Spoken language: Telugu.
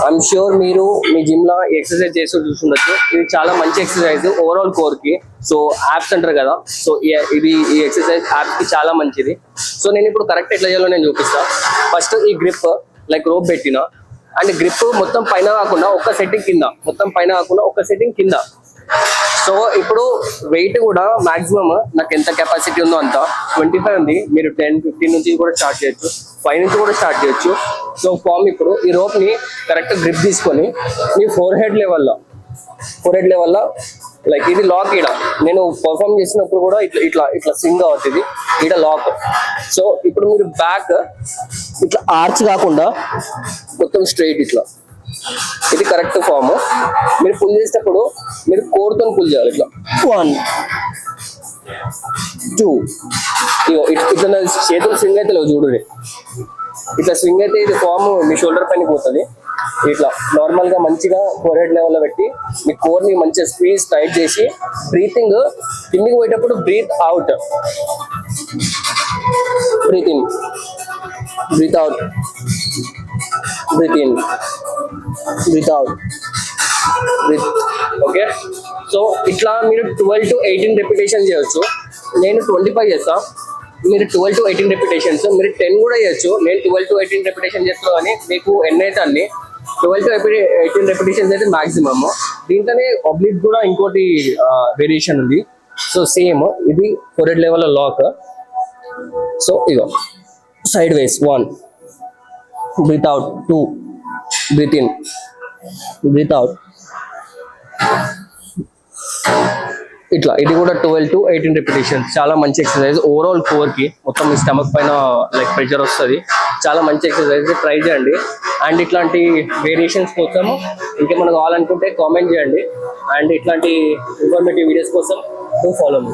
ఐఎమ్ ష్యూర్ మీరు మీ జిమ్ లో ఎక్సర్సైజ్ చేస్తూ చూస్తుండొచ్చు. ఇది చాలా మంచి ఎక్సర్సైజ్ ఓవరాల్ కోర్ కి. సో యాప్స్ అంటారు కదా, సో ఇది ఈ ఎక్సర్సైజ్ యాప్ కి చాలా మంచిది. సో నేను ఇప్పుడు కరెక్ట్ ఎట్లా చేయాలో నేను చూపిస్తా. ఫస్ట్ ఈ గ్రిప్ లైక్ రోప్ పెట్టిన అండ్ గ్రిప్ మొత్తం పైన కాకుండా ఒక సెట్టింగ్ కింద, మొత్తం పైన కాకుండా ఒక సెట్టింగ్ కింద. సో ఇప్పుడు వెయిట్ కూడా మాక్సిమం నాకు ఎంత కెపాసిటీ ఉందో అంత 25 ఉంది. మీరు 10-15 నుంచి కూడా స్టార్ట్ చేయొచ్చు, 5 నుంచి కూడా స్టార్ట్ చేయొచ్చు. సో ఫామ్ ఇప్పుడు ఈ రోప్ ని కరెక్ట్ గ్రిప్ తీసుకొని మీ ఫోర్ హెడ్ లెవెల్లో లైక్ ఇది లాక్. ఈడ నేను పర్ఫామ్ చేసినప్పుడు కూడా ఇట్లా ఇట్లా ఇట్లా స్వింగ్ అవుతుంది ఈడ లాక్. సో ఇప్పుడు మీరు బ్యాక్ ఇట్లా ఆర్చ్ కాకుండా మొత్తం స్ట్రైట్ ఇట్లా, ఇది కరెక్ట్ ఫామ్. మీరు పుల్ చేసేటప్పుడు మీరు కోర్తో పుల్ చేయాలి. ఇట్లా 1 2 ఇట్లా చేతులు స్వింగ్ అయితే లేవు చూడండి. ఇట్లా స్వింగ్ అయితే ఇది ఫామ్ మీ షోల్డర్ పైన పోతుంది. ఇట్లా నార్మల్ గా మంచిగా ఫోర్ హెడ్ లెవెల్లో పెట్టి మీ కోర్ ని మంచిగా స్క్వీజ్ టైట్ చేసి బ్రీతింగ్ కిందికి పోయేటప్పుడు breath out, breath in, breath out, breath in, breath out, breath. Okay, so ఇట్లా మీరు 12 to 18 రెపిటేషన్ చేయొచ్చు. నేను 25 చేస్తా, మీరు 12 to 18 రెపిటేషన్స్. మీరు 10 కూడా చేయొచ్చు. నేను 12 to 18 రెపిటేషన్ చేస్తాను కానీ మీకు ఎన్ని అయితే అన్ని 12 to 18 రెపిటేషన్స్ అయితే మాక్సిమమ్. దీంట్లోనే పబ్లిక్ కూడా ఇంకోటి వేరియేషన్ ఉంది. సో సేమ్ ఇది forehead level lock. So ఇగో సైడ్ వేస్ 1 breath out, 2 breath in, breath out. ఇట్లా ఇది కూడా 12 to 18 రెపిటేషన్స్. చాలా మంచి ఎక్సర్సైజ్ ఓవరాల్ కోర్ కి. మొత్తం మీ స్టమక్ పైన లైక్ ప్రెషర్ వస్తుంది. చాలా మంచి ఎక్సర్సైజ్, ట్రై చేయండి. అండ్ ఇట్లాంటి వేరియేషన్స్ కోసం ఇంకేమైనా కావాలనుకుంటే కామెంట్ చేయండి. అండ్ ఇట్లాంటి ఇన్ఫర్మేటివ్ వీడియోస్ కోసం ఫాలో మీ.